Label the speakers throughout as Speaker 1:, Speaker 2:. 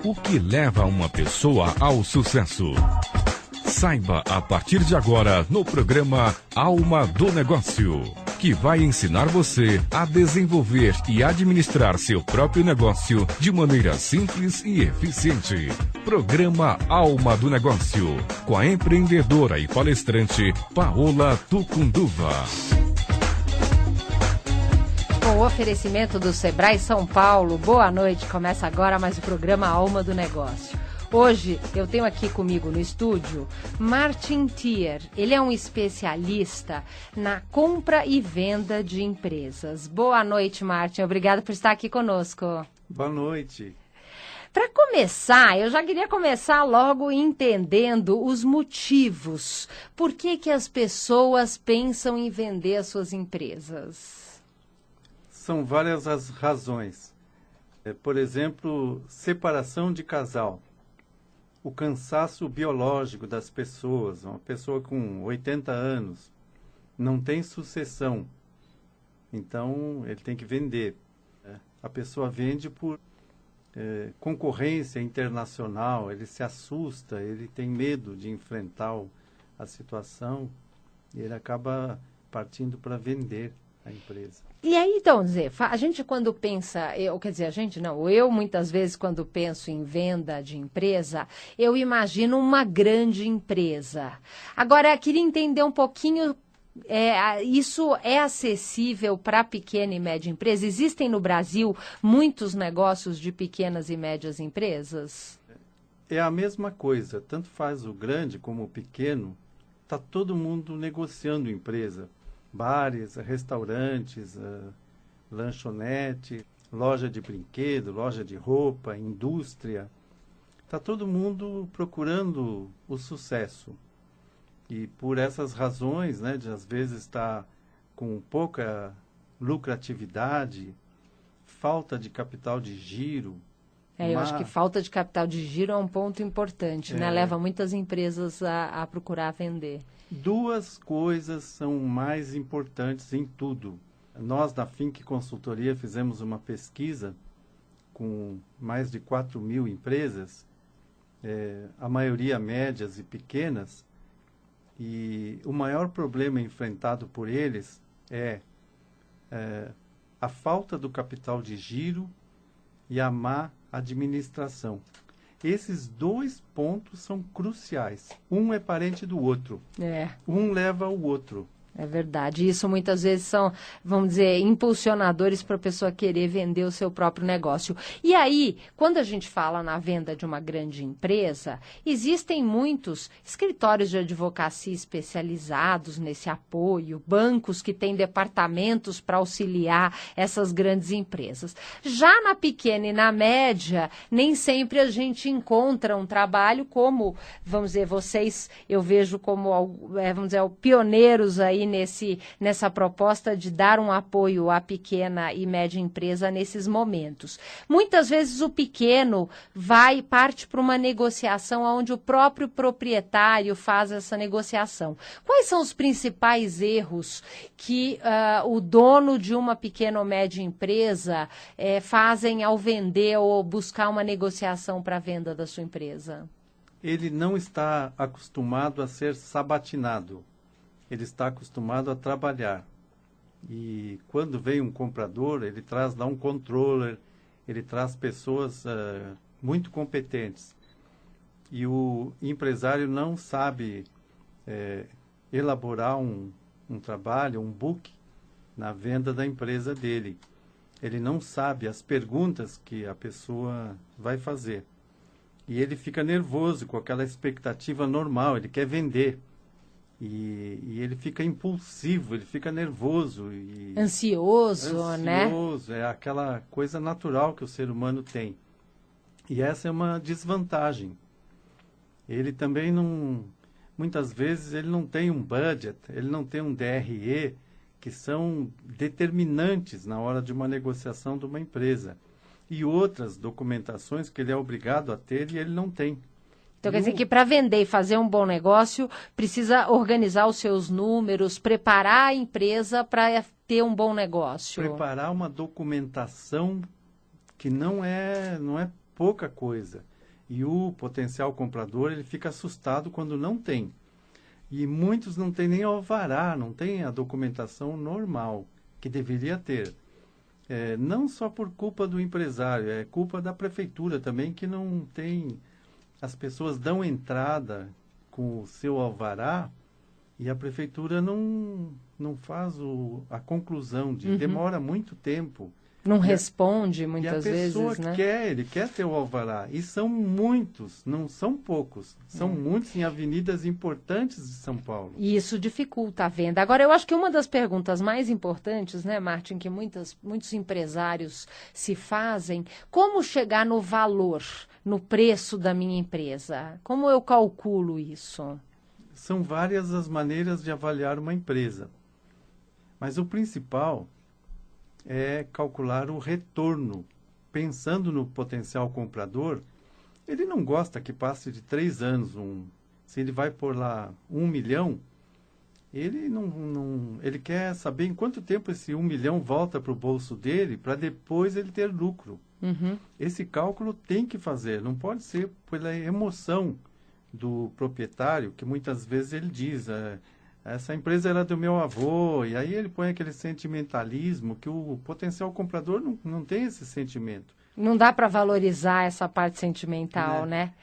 Speaker 1: O que leva uma pessoa ao sucesso? Saiba a partir de agora no programa Alma do Negócio, que vai ensinar você a desenvolver e administrar seu próprio negócio de maneira simples e eficiente. Programa Alma do Negócio, com a empreendedora e palestrante Paola Tucunduva.
Speaker 2: Com o oferecimento do Sebrae São Paulo, boa noite. Começa agora mais o programa Alma do Negócio. Hoje eu tenho aqui comigo no estúdio Martin Thier. Ele é um especialista na compra e venda de empresas. Boa noite, Martin. Obrigado por estar aqui conosco.
Speaker 3: Boa noite.
Speaker 2: Para começar, eu já queria começar logo entendendo os motivos. Por que as pessoas pensam em vender as suas empresas?
Speaker 3: São várias as razões. Por exemplo, separação de casal. O cansaço biológico das pessoas. Uma pessoa com 80 anos não tem sucessão. Então, ele tem que vender. A pessoa vende por concorrência internacional. Ele se assusta, ele tem medo de enfrentar a situação. E ele acaba partindo para vender a empresa.
Speaker 2: E aí, então, a gente quando pensa, eu muitas vezes quando penso em venda de empresa, eu imagino uma grande empresa. Agora, queria entender um pouquinho, isso é acessível para pequena e média empresa? Existem no Brasil muitos negócios de pequenas e médias empresas?
Speaker 3: É a mesma coisa, tanto faz o grande como o pequeno, está todo mundo negociando empresa. Bares, restaurantes, lanchonete, loja de brinquedo, loja de roupa, indústria. Está todo mundo procurando o sucesso. E por essas razões, né, de às vezes estar com pouca lucratividade, falta de capital de giro.
Speaker 2: Eu acho que falta de capital de giro é um ponto importante, né? Leva muitas empresas a procurar vender.
Speaker 3: Duas coisas são mais importantes em tudo. Nós, da Fink Consultoria, fizemos uma pesquisa com mais de 4.000 empresas, a maioria médias e pequenas, e o maior problema enfrentado por eles é a falta do capital de giro e a má administração. Esses dois pontos são cruciais. Um é parente do outro. Um leva ao outro.
Speaker 2: É verdade. Isso muitas vezes são, vamos dizer, impulsionadores para a pessoa querer vender o seu próprio negócio. E aí, quando a gente fala na venda de uma grande empresa, existem muitos escritórios de advocacia especializados nesse apoio, bancos que têm departamentos para auxiliar essas grandes empresas. Já na pequena e na média, nem sempre a gente encontra um trabalho como, vamos dizer, vocês, eu vejo como, vamos dizer, pioneiros aí nessa proposta de dar um apoio à pequena e média empresa nesses momentos. Muitas vezes o pequeno parte para uma negociação onde o próprio proprietário faz essa negociação. Quais são os principais erros que o dono de uma pequena ou média empresa fazem ao vender ou buscar uma negociação para a venda da sua empresa?
Speaker 3: Ele não está acostumado a ser sabatinado. Ele está acostumado a trabalhar. E quando vem um comprador, ele traz lá um controller, ele traz pessoas muito competentes. E o empresário não sabe elaborar um trabalho, um book, na venda da empresa dele. Ele não sabe as perguntas que a pessoa vai fazer. E ele fica nervoso com aquela expectativa normal, ele quer vender. E ele fica impulsivo, ele fica nervoso.
Speaker 2: Ansioso, né?
Speaker 3: Ansioso, é aquela coisa natural que o ser humano tem. E essa é uma desvantagem. Ele também muitas vezes ele não tem um budget, ele não tem um DRE, que são determinantes na hora de uma negociação de uma empresa. E outras documentações que ele é obrigado a ter e ele não tem.
Speaker 2: Então, quer dizer que para vender e fazer um bom negócio, precisa organizar os seus números, preparar a empresa para ter um bom negócio.
Speaker 3: Preparar uma documentação que não é pouca coisa. E o potencial comprador, ele fica assustado quando não tem. E muitos não têm nem alvará, não tem a documentação normal, que deveria ter. Não só por culpa do empresário, é culpa da prefeitura também, que não tem... As pessoas dão entrada com o seu alvará e a prefeitura não faz a conclusão demora muito tempo.
Speaker 2: Não responde muitas vezes,
Speaker 3: E a pessoa ele quer ter o alvará. E são muitos, não são poucos. São muitos em avenidas importantes de São Paulo.
Speaker 2: E isso dificulta a venda. Agora, eu acho que uma das perguntas mais importantes, né, Martin, que muitos empresários se fazem, como chegar no valor, no preço da minha empresa? Como eu calculo isso?
Speaker 3: São várias as maneiras de avaliar uma empresa. Mas o principal é calcular o retorno. Pensando no potencial comprador, ele não gosta que passe de 3 anos. Se ele vai por lá 1 milhão, ele quer saber em quanto tempo esse 1 milhão volta para o bolso dele, para depois ele ter lucro.
Speaker 2: Uhum.
Speaker 3: Esse cálculo tem que fazer, não pode ser pela emoção do proprietário, que muitas vezes ele diz... essa empresa era do meu avô, e aí ele põe aquele sentimentalismo que o potencial comprador não tem esse sentimento.
Speaker 2: Não dá para valorizar essa parte sentimental, né?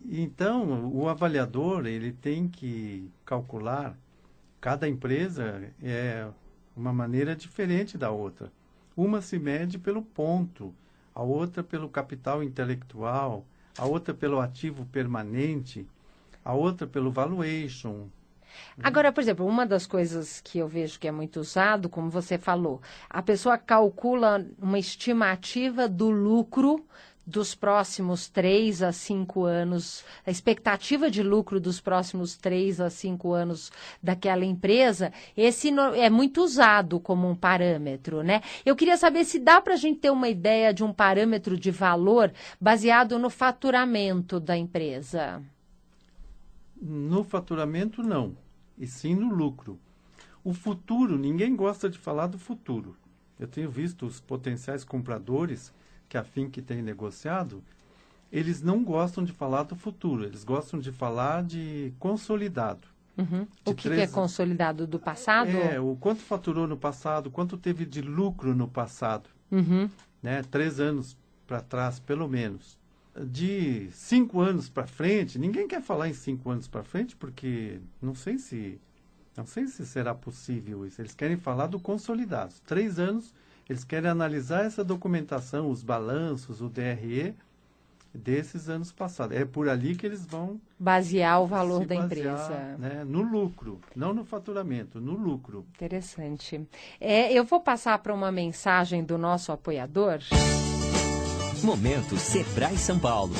Speaker 3: Então, o avaliador, ele tem que calcular, cada empresa é uma maneira diferente da outra. Uma se mede pelo ponto, a outra pelo capital intelectual, a outra pelo ativo permanente, a outra pelo valuation.
Speaker 2: Agora, por exemplo, uma das coisas que eu vejo que é muito usado, como você falou, a pessoa calcula uma estimativa do lucro dos próximos 3 a 5 anos, a expectativa de lucro dos próximos 3 a 5 anos daquela empresa, esse é muito usado como um parâmetro, né? Eu queria saber se dá para a gente ter uma ideia de um parâmetro de valor baseado no faturamento da empresa.
Speaker 3: No faturamento, não. E sim no lucro. O futuro, ninguém gosta de falar do futuro. Eu tenho visto os potenciais compradores que a Fink tem negociado, eles não gostam de falar do futuro, eles gostam de falar de consolidado.
Speaker 2: Uhum. O que é consolidado do passado?
Speaker 3: O quanto faturou no passado, quanto teve de lucro no passado.
Speaker 2: Uhum.
Speaker 3: Né? 3 anos para trás, pelo menos. De 5 anos para frente, ninguém quer falar em 5 anos para frente, porque não sei se será possível isso. Eles querem falar do consolidado. 3 anos, eles querem analisar essa documentação, os balanços, o DRE desses anos passados. É por ali que eles vão
Speaker 2: basear o valor da empresa.
Speaker 3: Né, no lucro, não no faturamento, no lucro.
Speaker 2: Interessante. Eu vou passar para uma mensagem do nosso apoiador.
Speaker 4: Momento Sebrae São Paulo.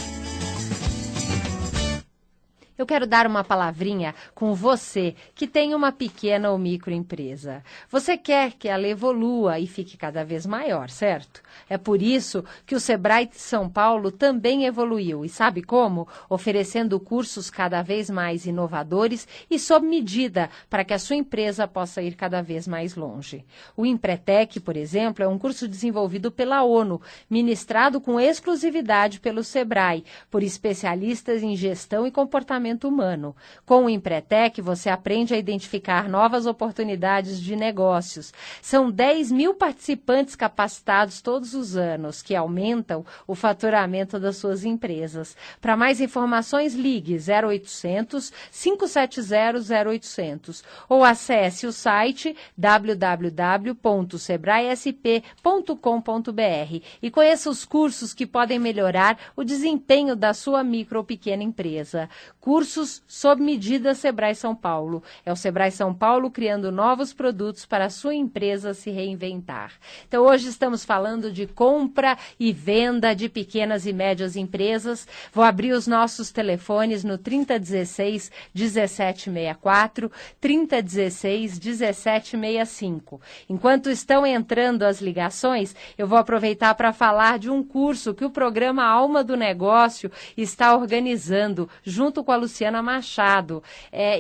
Speaker 2: Eu quero dar uma palavrinha com você que tem uma pequena ou microempresa. Você quer que ela evolua e fique cada vez maior, certo? É por isso que o Sebrae São Paulo também evoluiu. E sabe como? Oferecendo cursos cada vez mais inovadores e sob medida para que a sua empresa possa ir cada vez mais longe. O Empretec, por exemplo, é um curso desenvolvido pela ONU, ministrado com exclusividade pelo Sebrae, por especialistas em gestão e comportamento humano. Com o Empretec, você aprende a identificar novas oportunidades de negócios. São 10 mil participantes capacitados todos os anos, que aumentam o faturamento das suas empresas. Para mais informações, ligue 0800 570 0800 ou acesse o site www.sebraesp.com.br e conheça os cursos que podem melhorar o desempenho da sua micro ou pequena empresa. Cursos sob medida Sebrae São Paulo. É o Sebrae São Paulo criando novos produtos para a sua empresa se reinventar. Então, hoje estamos falando de compra e venda de pequenas e médias empresas. Vou abrir os nossos telefones no 3016-1764, 3016-1765. Enquanto estão entrando as ligações, eu vou aproveitar para falar de um curso que o programa Alma do Negócio está organizando, junto com a Luciana Machado.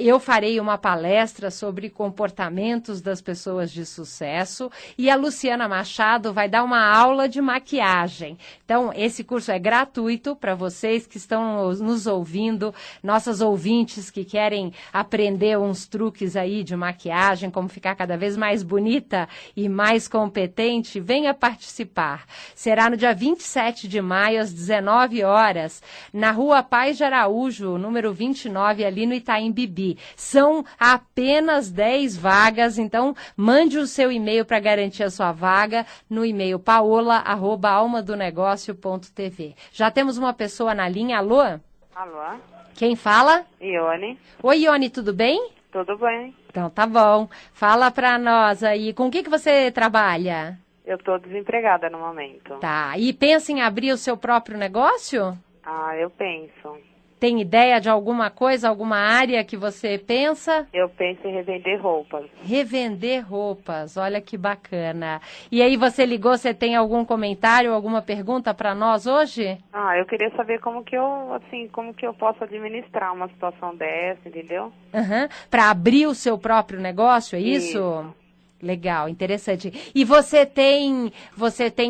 Speaker 2: Eu farei uma palestra sobre comportamentos das pessoas de sucesso e a Luciana Machado vai dar uma aula de maquiagem. Então, esse curso é gratuito para vocês que estão nos ouvindo, nossas ouvintes que querem aprender uns truques aí de maquiagem, como ficar cada vez mais bonita e mais competente, venha participar. Será no dia 27 de maio, às 19 horas, na Rua Paz de Araújo, número 29, ali no Itaim Bibi. São apenas 10 vagas, então mande o seu e-mail para garantir a sua vaga no e-mail paola@almadonegócio.tv. Já temos uma pessoa na linha. Alô?
Speaker 5: Alô?
Speaker 2: Quem fala?
Speaker 5: Ione.
Speaker 2: Oi, Ione, tudo bem?
Speaker 5: Tudo bem?
Speaker 2: Então tá bom. Fala para nós aí, com o que você trabalha?
Speaker 5: Eu tô desempregada no momento.
Speaker 2: Tá, e pensa em abrir o seu próprio negócio?
Speaker 5: Eu penso.
Speaker 2: Tem ideia de alguma coisa, alguma área que você pensa?
Speaker 5: Eu penso em revender roupas.
Speaker 2: Revender roupas, olha que bacana. E aí você ligou, você tem algum comentário, alguma pergunta para nós hoje?
Speaker 5: Eu queria saber como que eu posso administrar uma situação dessa, entendeu?
Speaker 2: Para abrir o seu próprio negócio, é isso? Legal, interessante. E você tem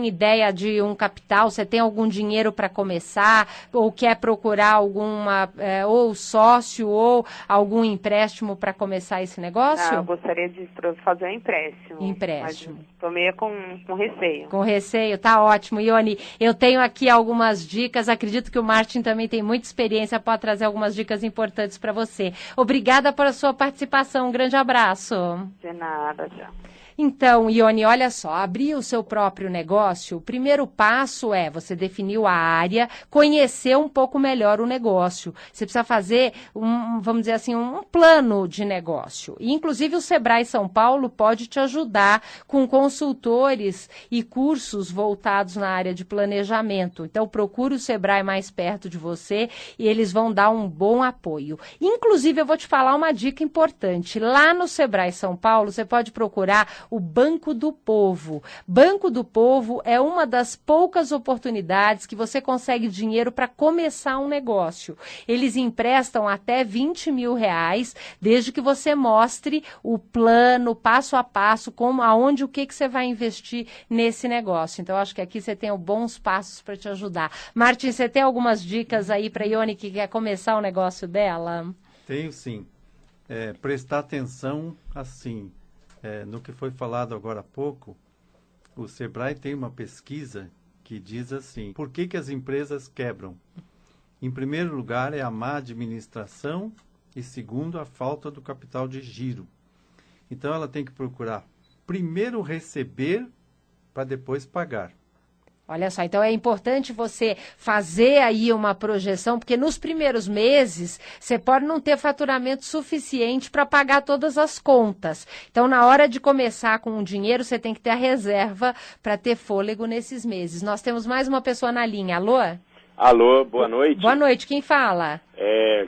Speaker 2: ideia de um capital? Você tem algum dinheiro para começar? Ou quer procurar ou sócio ou algum empréstimo para começar esse negócio?
Speaker 5: Eu gostaria de fazer um empréstimo.
Speaker 2: Empréstimo.
Speaker 5: Mas tô meio com receio.
Speaker 2: Com receio, tá ótimo. Ione, eu tenho aqui algumas dicas. Acredito que o Martin também tem muita experiência, pode trazer algumas dicas importantes para você. Obrigada pela sua participação. Um grande abraço.
Speaker 5: De nada, já.
Speaker 2: Então, Ione, olha só, abrir o seu próprio negócio, o primeiro passo é você definir a área, conhecer um pouco melhor o negócio. Você precisa fazer, vamos dizer assim, um plano de negócio. E, inclusive, o Sebrae São Paulo pode te ajudar com consultores e cursos voltados na área de planejamento. Então, procure o Sebrae mais perto de você e eles vão dar um bom apoio. Inclusive, eu vou te falar uma dica importante. Lá no Sebrae São Paulo, você pode procurar o Banco do Povo. Banco do Povo é uma das poucas oportunidades que você consegue dinheiro para começar um negócio. Eles emprestam até R$20 mil, desde que você mostre o plano, passo a passo, o que você vai investir nesse negócio. Então, acho que aqui você tem bons passos para te ajudar. Martin, você tem algumas dicas aí para a Ione que quer começar o negócio dela?
Speaker 3: Tenho sim. Prestar atenção assim. No que foi falado agora há pouco, o Sebrae tem uma pesquisa que diz assim, por que as empresas quebram? Em primeiro lugar, é a má administração e segundo, a falta do capital de giro. Então, ela tem que procurar primeiro receber para depois pagar.
Speaker 2: Olha só, então é importante você fazer aí uma projeção, porque nos primeiros meses você pode não ter faturamento suficiente para pagar todas as contas. Então, na hora de começar com o dinheiro, você tem que ter a reserva para ter fôlego nesses meses. Nós temos mais uma pessoa na linha. Alô?
Speaker 6: Alô, boa noite.
Speaker 2: Boa noite, quem fala?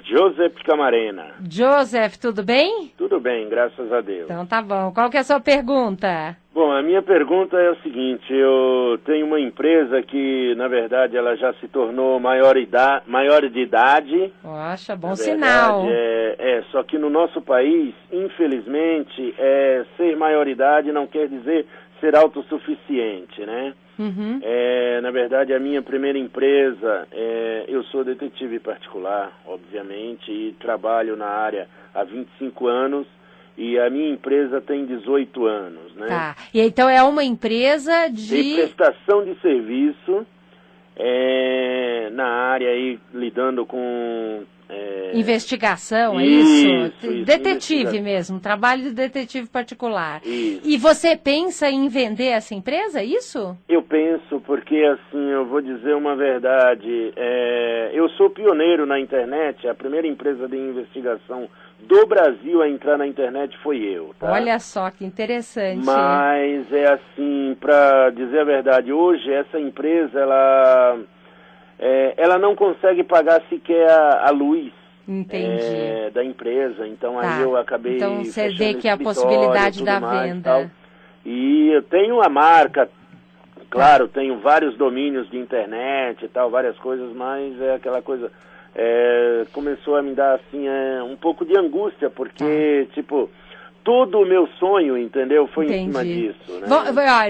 Speaker 6: Joseph Camarena.
Speaker 2: Joseph, tudo bem?
Speaker 6: Tudo bem, graças a Deus.
Speaker 2: Então tá bom. Qual que é a sua pergunta?
Speaker 6: Bom, a minha pergunta é o seguinte, eu tenho uma empresa que, na verdade, ela já se tornou maior de idade.
Speaker 2: Poxa, bom sinal.
Speaker 6: Só que no nosso país, infelizmente, ser maioridade não quer dizer ser autossuficiente, né?
Speaker 2: Uhum.
Speaker 6: Na verdade, a minha primeira empresa, eu sou detetive particular, obviamente, e trabalho na área há 25 anos, e a minha empresa tem 18 anos, né?
Speaker 2: Tá, e então é uma empresa de
Speaker 6: prestação de serviço, na área aí, lidando com
Speaker 2: Investigação, é
Speaker 6: Isso,
Speaker 2: isso? Detetive
Speaker 6: investigação.
Speaker 2: mesmo, trabalho de detetive particular.
Speaker 6: Isso.
Speaker 2: E você pensa em vender essa empresa, é isso?
Speaker 6: Eu penso porque, assim, eu vou dizer uma verdade, eu sou pioneiro na internet, a primeira empresa de investigação do Brasil a entrar na internet foi eu, tá?
Speaker 2: Olha só que interessante.
Speaker 6: Mas é assim, para dizer a verdade, hoje essa empresa, ela não consegue pagar sequer a luz.
Speaker 2: Entendi.
Speaker 6: Da empresa, então
Speaker 2: Tá.
Speaker 6: aí eu acabei
Speaker 2: Então você vê
Speaker 6: fechando
Speaker 2: que a
Speaker 6: escritório,
Speaker 2: possibilidade
Speaker 6: tudo
Speaker 2: da
Speaker 6: mais,
Speaker 2: venda.
Speaker 6: tal. E eu tenho a marca, claro, tenho vários domínios de internet e tal, várias coisas, mas é aquela coisa, começou a me dar assim um pouco de angústia, porque tipo, todo o meu sonho, entendeu, foi em cima disso, né?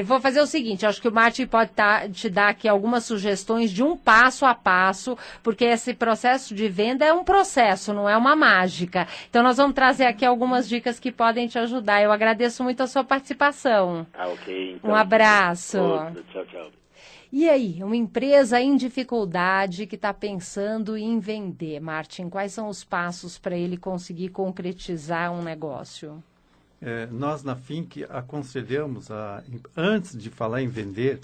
Speaker 2: Vou fazer o seguinte, acho que o Martin pode te dar aqui algumas sugestões de um passo a passo, porque esse processo de venda é um processo, não é uma mágica. Então nós vamos trazer aqui algumas dicas que podem te ajudar. Eu agradeço muito a sua participação.
Speaker 6: Ok. Então,
Speaker 2: Um abraço.
Speaker 6: outro, tchau, tchau.
Speaker 2: E aí, uma empresa em dificuldade que está pensando em vender, Martin, quais são os passos para ele conseguir concretizar um negócio?
Speaker 3: Nós na Fink aconselhamos, antes de falar em vender,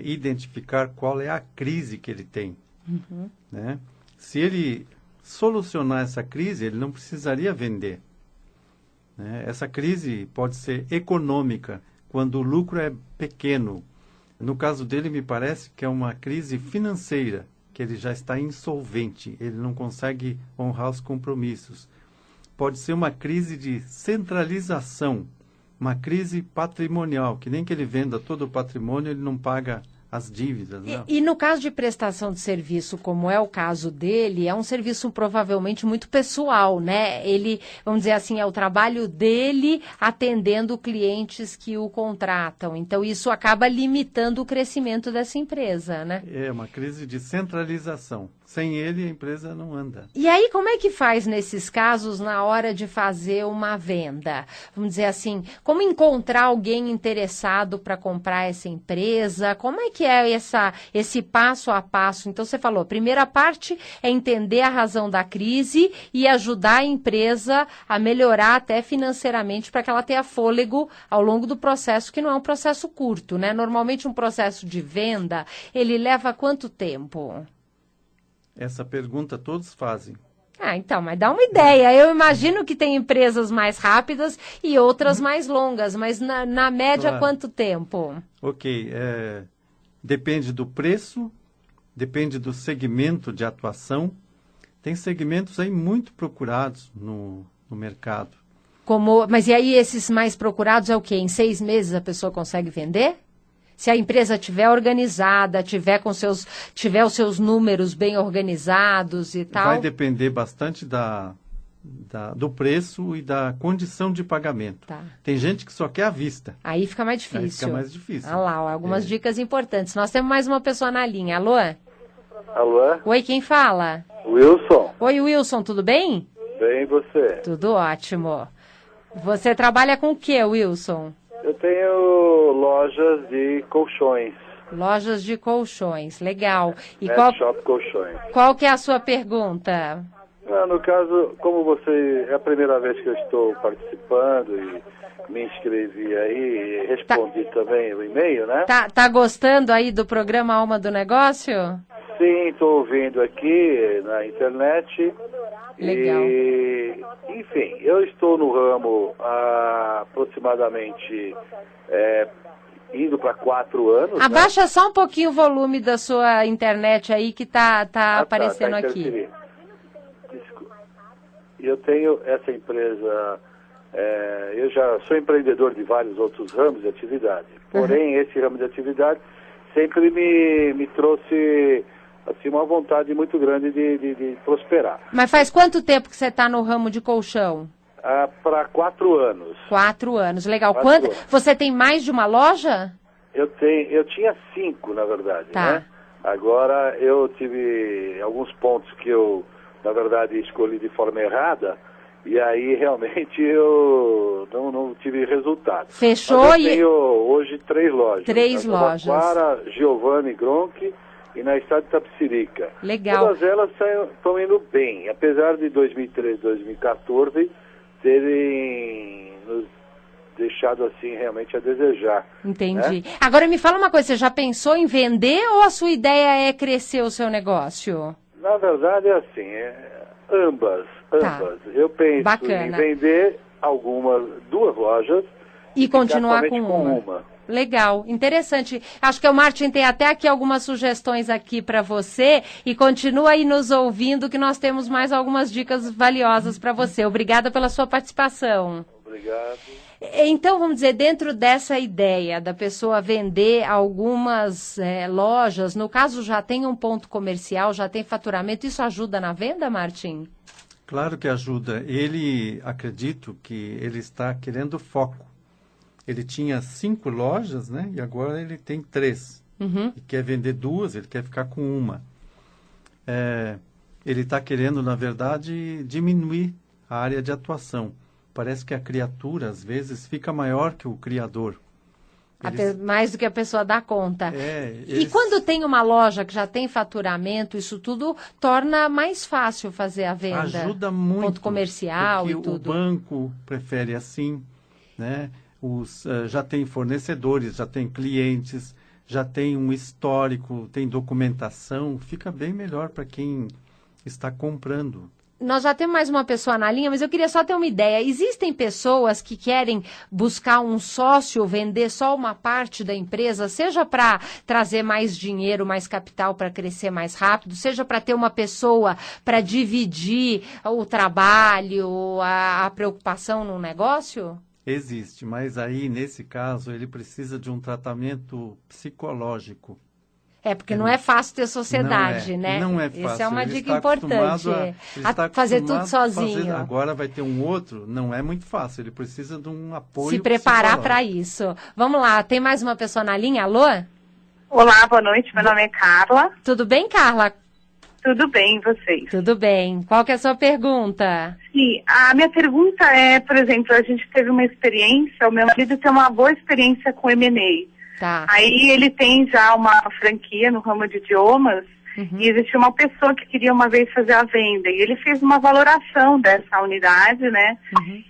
Speaker 3: identificar qual é a crise que ele tem.
Speaker 2: Uhum.
Speaker 3: Né? Se ele solucionar essa crise, ele não precisaria vender. Né? Essa crise pode ser econômica, quando o lucro é pequeno. No caso dele, me parece que é uma crise financeira, que ele já está insolvente, ele não consegue honrar os compromissos. Pode ser uma crise de centralização, uma crise patrimonial, que nem que ele venda todo o patrimônio, ele não paga as dívidas. Não.
Speaker 2: E no caso de prestação de serviço, como é o caso dele, é um serviço provavelmente muito pessoal, né? Ele, vamos dizer assim, é o trabalho dele atendendo clientes que o contratam. Então, isso acaba limitando o crescimento dessa empresa, né?
Speaker 3: É uma crise de centralização. Sem ele, a empresa não anda.
Speaker 2: E aí, como é que faz nesses casos na hora de fazer uma venda? Vamos dizer assim, como encontrar alguém interessado para comprar essa empresa? Como é que é esse passo a passo? Então, você falou, a primeira parte é entender a razão da crise e ajudar a empresa a melhorar até financeiramente para que ela tenha fôlego ao longo do processo, que não é um processo curto, né? Normalmente, um processo de venda, ele leva quanto tempo?
Speaker 3: Essa pergunta todos fazem.
Speaker 2: Então, mas dá uma ideia. Eu imagino que tem empresas mais rápidas e outras mais longas, mas na média,
Speaker 3: Claro.
Speaker 2: Quanto tempo?
Speaker 3: Ok, depende do preço, depende do segmento de atuação. Tem segmentos aí muito procurados no mercado.
Speaker 2: Mas e aí esses mais procurados é o quê? Em 6 meses a pessoa consegue vender? Se a empresa estiver organizada, tiver os seus números bem organizados e tal.
Speaker 3: Vai depender bastante do preço e da condição de pagamento.
Speaker 2: Tá.
Speaker 3: Tem gente que só quer à vista.
Speaker 2: Aí fica mais difícil.
Speaker 3: Aí fica mais difícil.
Speaker 2: Olha lá, algumas dicas importantes. Nós temos mais uma pessoa na linha. Alô?
Speaker 7: Alô?
Speaker 2: Oi, quem fala?
Speaker 7: Wilson.
Speaker 2: Oi, Wilson, tudo bem?
Speaker 7: Bem, e você?
Speaker 2: Tudo ótimo. Você trabalha com o que, Wilson?
Speaker 7: Eu tenho lojas de colchões.
Speaker 2: Lojas de colchões, legal. E
Speaker 7: Pet Shop Colchões.
Speaker 2: qual que é a sua pergunta?
Speaker 7: No caso, como você é a primeira vez que eu estou participando e me inscrevi aí e respondi também o e-mail, né?
Speaker 2: Tá gostando aí do programa Alma do Negócio?
Speaker 7: Sim, estou ouvindo aqui na internet.
Speaker 2: Legal.
Speaker 7: E, enfim, eu estou no ramo há aproximadamente indo para 4 anos.
Speaker 2: Abaixa só um pouquinho o volume da sua internet aí que tá aparecendo
Speaker 7: tá
Speaker 2: aqui.
Speaker 7: Desculpa. Eu tenho essa empresa, eu já sou empreendedor de vários outros ramos de atividade. Porém, esse ramo de atividade sempre me trouxe assim, uma vontade muito grande de prosperar.
Speaker 2: Mas faz quanto tempo que você está no ramo de colchão?
Speaker 7: Para 4 anos.
Speaker 2: 4 anos, legal.
Speaker 7: 4 anos.
Speaker 2: Você tem mais de uma loja?
Speaker 7: Eu tinha 5, na verdade,
Speaker 2: Tá.
Speaker 7: né? Agora eu tive alguns pontos que eu, na verdade, escolhi de forma errada, e aí realmente eu não tive resultado.
Speaker 2: Fechou
Speaker 7: Mas eu tenho hoje 3 lojas.
Speaker 2: 3 lojas.
Speaker 7: Tabaquara, Giovanni Gronchi e na Estrada de Itapecerica.
Speaker 2: Legal.
Speaker 7: Todas elas estão indo bem, apesar de 2013, 2014 terem nos deixado assim realmente a desejar.
Speaker 2: Entendi.
Speaker 7: Né?
Speaker 2: Agora me fala uma coisa, você já pensou em vender ou a sua ideia é crescer o seu negócio?
Speaker 7: Na verdade é assim, ambas.
Speaker 2: Tá.
Speaker 7: Eu penso
Speaker 2: Bacana.
Speaker 7: em vender duas lojas
Speaker 2: E continuar
Speaker 7: ficar somente
Speaker 2: com uma. Legal, interessante. Acho que o Martin tem até aqui algumas sugestões aqui para você e continua aí nos ouvindo que nós temos mais algumas dicas valiosas para você. Obrigada pela sua participação.
Speaker 7: Obrigado.
Speaker 2: Então, vamos dizer, dentro dessa ideia da pessoa vender algumas lojas, no caso já tem um ponto comercial, já tem faturamento, isso ajuda na venda, Martin?
Speaker 3: Claro que ajuda. Acredito que ele está querendo foco. Ele tinha 5 lojas, né? E agora ele tem 3.
Speaker 2: Uhum.
Speaker 3: E quer vender 2, ele quer ficar com uma. Ele está querendo, na verdade, diminuir a área de atuação. Parece que a criatura, às vezes, fica maior que o criador.
Speaker 2: Mais do que a pessoa dá conta.
Speaker 3: Eles...
Speaker 2: E quando tem uma loja que já tem faturamento, isso tudo torna mais fácil fazer a venda.
Speaker 3: Ajuda muito.
Speaker 2: Ponto comercial e tudo.
Speaker 3: O banco prefere assim, né? Já tem fornecedores, já tem clientes, já tem um histórico, tem documentação. Fica bem melhor para quem está comprando.
Speaker 2: Nós já temos mais uma pessoa na linha, mas eu queria só ter uma ideia. Existem pessoas que querem buscar um sócio, vender só uma parte da empresa, seja para trazer mais dinheiro, mais capital para crescer mais rápido, seja para ter uma pessoa para dividir o trabalho, a preocupação no negócio?
Speaker 3: Existe, mas aí, nesse caso, ele precisa de um tratamento psicológico.
Speaker 2: Porque não é fácil ter sociedade, né?
Speaker 3: Não é fácil.
Speaker 2: Essa é uma
Speaker 3: ele
Speaker 2: dica importante. Fazer tudo sozinho.
Speaker 3: Agora vai ter um outro, não é muito fácil. Ele precisa de um apoio.
Speaker 2: Se preparar para isso. Vamos lá, tem mais uma pessoa na linha? Alô?
Speaker 8: Olá, boa noite. Meu nome é Carla.
Speaker 2: Tudo bem, Carla?
Speaker 8: Tudo bem, e vocês?
Speaker 2: Tudo bem. Qual que é a sua pergunta?
Speaker 8: Sim, a minha pergunta é, por exemplo, a gente teve uma experiência, o meu marido tem uma boa experiência com M&A.
Speaker 2: Tá.
Speaker 8: Aí ele tem já uma franquia no ramo de idiomas, e existia uma pessoa que queria uma vez fazer a venda, e ele fez uma valoração dessa unidade, né?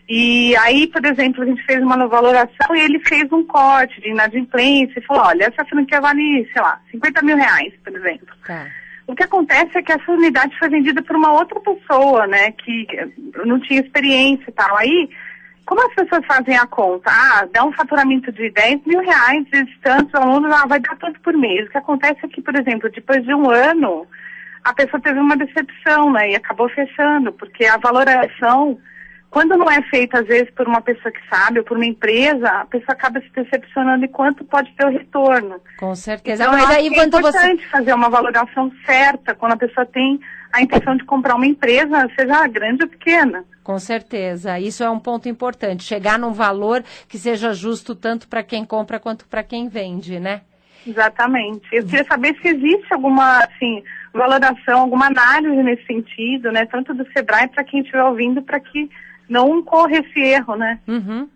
Speaker 8: E aí, por exemplo, a gente fez uma valoração e ele fez um corte de inadimplência e falou, olha, essa franquia vale, sei lá, R$50 mil, por exemplo.
Speaker 2: Tá.
Speaker 8: O que acontece é que essa unidade foi vendida por uma outra pessoa, né, que não tinha experiência e tal. Aí, como as pessoas fazem a conta? Dá um faturamento de R$10 mil, vezes tantos alunos, vai dar tanto por mês. O que acontece é que, por exemplo, depois de um ano, a pessoa teve uma decepção, né, e acabou fechando, porque a valoração, quando não é feita, às vezes, por uma pessoa que sabe, ou por uma empresa, a pessoa acaba se decepcionando em quanto pode ter o retorno.
Speaker 2: Com certeza.
Speaker 8: Então,
Speaker 2: Mas aí,
Speaker 8: é importante fazer uma valoração certa, quando a pessoa tem a intenção de comprar uma empresa, seja grande ou pequena.
Speaker 2: Com certeza, isso é um ponto importante, chegar num valor que seja justo tanto para quem compra quanto para quem vende, né?
Speaker 8: Exatamente. Eu queria saber se existe alguma, assim, valoração, alguma análise nesse sentido, né? Tanto do Sebrae para quem estiver ouvindo, para que não corra esse erro, né?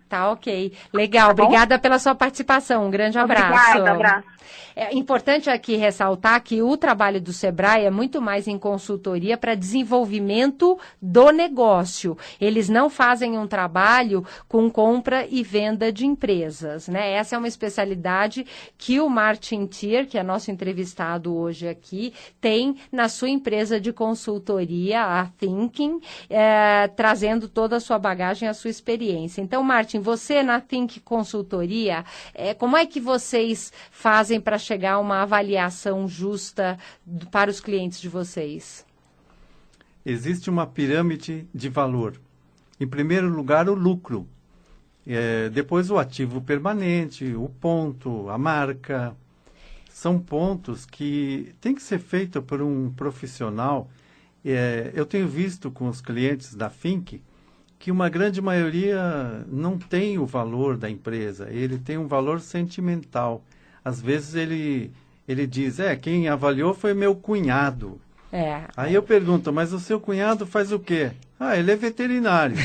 Speaker 2: Tá, ok. Legal, tá, obrigada pela sua participação. Um grande abraço.
Speaker 8: Obrigada, abraço.
Speaker 2: É importante aqui ressaltar que o trabalho do Sebrae é muito mais em consultoria para desenvolvimento do negócio. Eles não fazem um trabalho com compra e venda de empresas, né? Essa é uma especialidade que o Martin Thier, que é nosso entrevistado hoje aqui, tem na sua empresa de consultoria, a Thinking, trazendo toda a sua bagagem, a sua experiência. Então, Martin, você na Think Consultoria, como é que vocês fazem para chegar a uma avaliação justa para os clientes de vocês?
Speaker 3: Existe uma pirâmide de valor. Em primeiro lugar, o lucro. Depois, o ativo permanente, o ponto, a marca. São pontos que tem que ser feito por um profissional. Eu tenho visto com os clientes da Think que uma grande maioria não tem o valor da empresa, ele tem um valor sentimental. Às vezes ele diz, quem avaliou foi meu cunhado. Aí eu pergunto, mas o seu cunhado faz o quê? Ele é veterinário.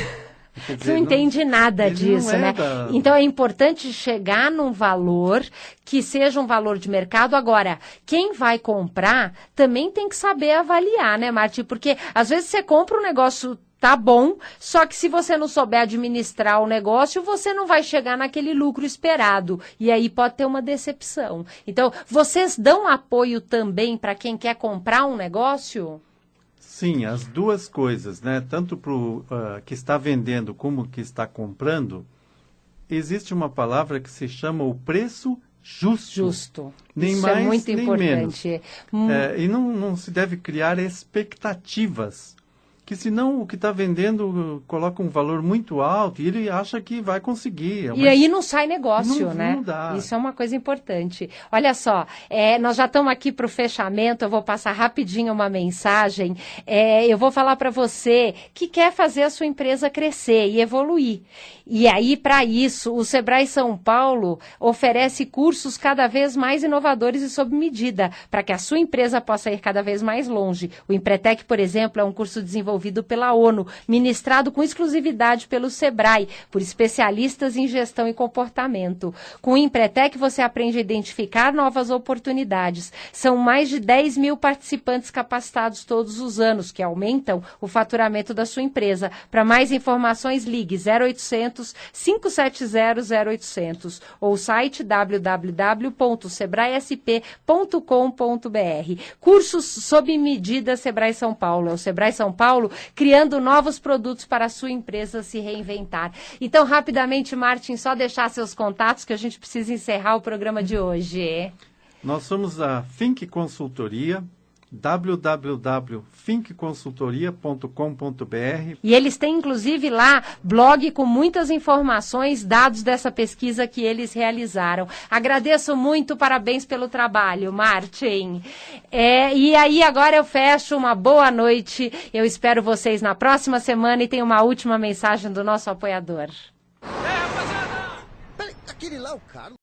Speaker 3: Quer dizer,
Speaker 2: não entende nada
Speaker 3: ele
Speaker 2: disso,
Speaker 3: não é
Speaker 2: né? Então é importante chegar num valor que seja um valor de mercado. Agora, quem vai comprar também tem que saber avaliar, né, Marti? Porque às vezes você compra um negócio, tá bom, só que se você não souber administrar o negócio, você não vai chegar naquele lucro esperado. E aí pode ter uma decepção. Então, vocês dão apoio também para quem quer comprar um negócio?
Speaker 3: Sim, as duas coisas, né? Tanto para o que está vendendo como que está comprando, existe uma palavra que se chama o preço justo.
Speaker 2: Justo.
Speaker 3: Nem
Speaker 2: Isso
Speaker 3: mais,
Speaker 2: é muito
Speaker 3: nem
Speaker 2: importante.
Speaker 3: menos. E não se deve criar expectativas, que senão o que está vendendo coloca um valor muito alto e ele acha que vai conseguir.
Speaker 2: E aí não sai negócio, né?
Speaker 3: Não dá.
Speaker 2: Isso é uma coisa importante. Olha só, nós já estamos aqui para o fechamento, eu vou passar rapidinho uma mensagem. Eu vou falar para você que quer fazer a sua empresa crescer e evoluir. E aí, para isso, o Sebrae São Paulo oferece cursos cada vez mais inovadores e sob medida, para que a sua empresa possa ir cada vez mais longe. O Empretec, por exemplo, é um curso desenvolvido pela ONU, ministrado com exclusividade pelo Sebrae, por especialistas em gestão e comportamento. Com o Empretec, você aprende a identificar novas oportunidades. São mais de 10 mil participantes capacitados todos os anos, que aumentam o faturamento da sua empresa. Para mais informações, ligue 0800 570 0800 ou site www.sebraesp.com.br. Cursos sob medida Sebrae São Paulo. É o Sebrae São Paulo criando novos produtos para a sua empresa se reinventar. Então, rapidamente, Martin, só deixar seus contatos que a gente precisa encerrar o programa de hoje.
Speaker 3: Nós somos a Think Consultoria, www.thinkconsultoria.com.br.
Speaker 2: E eles têm, inclusive, lá blog com muitas informações, dados dessa pesquisa que eles realizaram. Agradeço muito, parabéns pelo trabalho, Martin. E aí, agora eu fecho, uma boa noite. Eu espero vocês na próxima semana e tem uma última mensagem do nosso apoiador.
Speaker 9: Peraí, aquele lá, o Carlos?